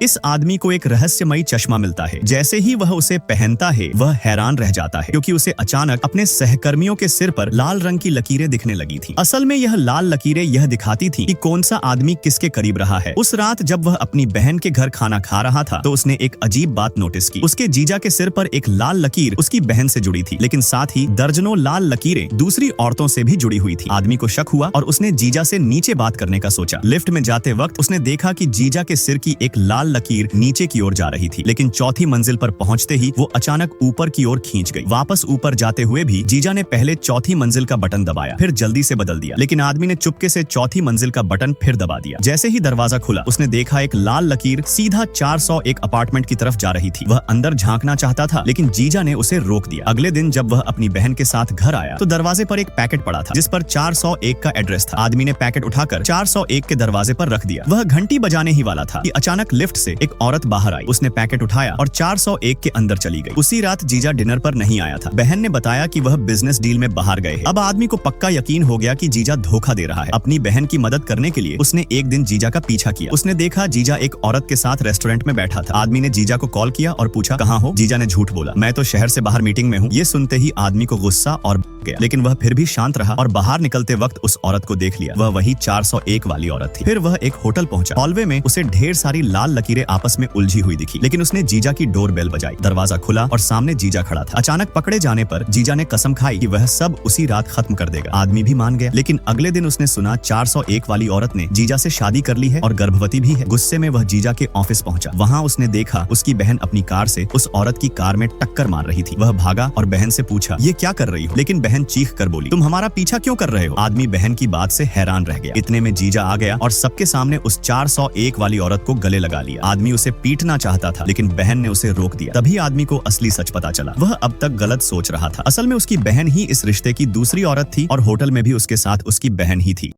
इस आदमी को एक रहस्यमयी चश्मा मिलता है। जैसे ही वह उसे पहनता है वह हैरान रह जाता है, क्योंकि उसे अचानक अपने सहकर्मियों के सिर पर लाल रंग की लकीरें दिखने लगी थी। असल में यह लाल लकीरें यह दिखाती थी कि कौन सा आदमी किसके करीब रहा है। उस रात जब वह अपनी बहन के घर खाना खा रहा था तो उसने एक अजीब बात नोटिस की। उसके जीजा के सिर पर एक लाल लकीर उसकी बहन से जुड़ी थी, लेकिन साथ ही दर्जनों लाल लकीरें दूसरी औरतों से भी जुड़ी हुई थी। आदमी को शक हुआ और उसने जीजा से नीचे बात करने का सोचा। लिफ्ट में जाते वक्त उसने देखा कि जीजा के सिर की एक लाल लकीर नीचे की ओर जा रही थी, लेकिन चौथी मंजिल पर पहुंचते ही वो अचानक ऊपर की ओर खींच गई। वापस ऊपर जाते हुए भी जीजा ने पहले चौथी मंजिल का बटन दबाया, फिर जल्दी से बदल दिया, लेकिन आदमी ने चुपके से चौथी मंजिल का बटन फिर दबा दिया। जैसे ही दरवाजा खुला उसने देखा एक लाल लकीर सीधा 401 अपार्टमेंट की तरफ जा रही थी। वह अंदर झांकना चाहता था, लेकिन जीजा ने उसे रोक दिया। अगले दिन जब वह अपनी बहन के साथ घर आया तो दरवाजे पर एक पैकेट पड़ा था जिस पर 401 का एड्रेस था। आदमी ने पैकेट उठाकर 401 के दरवाजे पर रख दिया। वह घंटी बजाने ही वाला था कि अचानक लिफ्ट से एक औरत बाहर आई। उसने पैकेट उठाया और 401 के अंदर चली गई। उसी रात जीजा डिनर पर नहीं आया था। बहन ने बताया कि वह बिजनेस डील में बाहर गए हैं। अब आदमी को पक्का यकीन हो गया कि जीजा धोखा दे रहा है। अपनी बहन की मदद करने के लिए उसने एक दिन जीजा का पीछा किया। उसने देखा जीजा एक औरत के साथ रेस्टोरेंट में बैठा था। आदमी ने जीजा को कॉल किया और पूछा कहाँ हो। जीजा ने झूठ बोला, मैं तो शहर से बाहर मीटिंग में हूँ। ये सुनते ही आदमी को गुस्सा और गया, लेकिन वह फिर भी शांत रहा और बाहर निकलते वक्त उस औरत को देख लिया। वह वही 401 वाली औरत थी। फिर वह एक होटल पहुंचा। हॉलवे में उसे ढेर सारी लाल लकीरें आपस में उलझी हुई दिखी, लेकिन उसने जीजा की डोर बेल बजाई। दरवाजा खुला और सामने जीजा खड़ा था। अचानक पकड़े जाने पर जीजा ने कसम खाई कि वह सब उसी रात खत्म कर देगा। आदमी भी मान गया, लेकिन अगले दिन उसने सुना 401 वाली औरत ने जीजा से शादी कर ली है और गर्भवती भी है। गुस्से में वह जीजा के ऑफिस पहुंचा। वहां उसने देखा उसकी बहन अपनी कार से उस औरत की कार में टक्कर मार रही थी। वह भागा और बहन से पूछा ये क्या कर रही हो, लेकिन बहन चीख कर बोली तुम हमारा पीछा क्यों कर रहे हो। आदमी बहन की बात से हैरान रह गया। इतने में जीजा आ गया और सबके सामने उस 401 वाली औरत को गले लगा लिया। आदमी उसे पीटना चाहता था, लेकिन बहन ने उसे रोक दिया। तभी आदमी को असली सच पता चला। वह अब तक गलत सोच रहा था। असल में उसकी बहन ही इस रिश्ते की दूसरी औरत थी और होटल में भी उसके साथ उसकी बहन ही थी।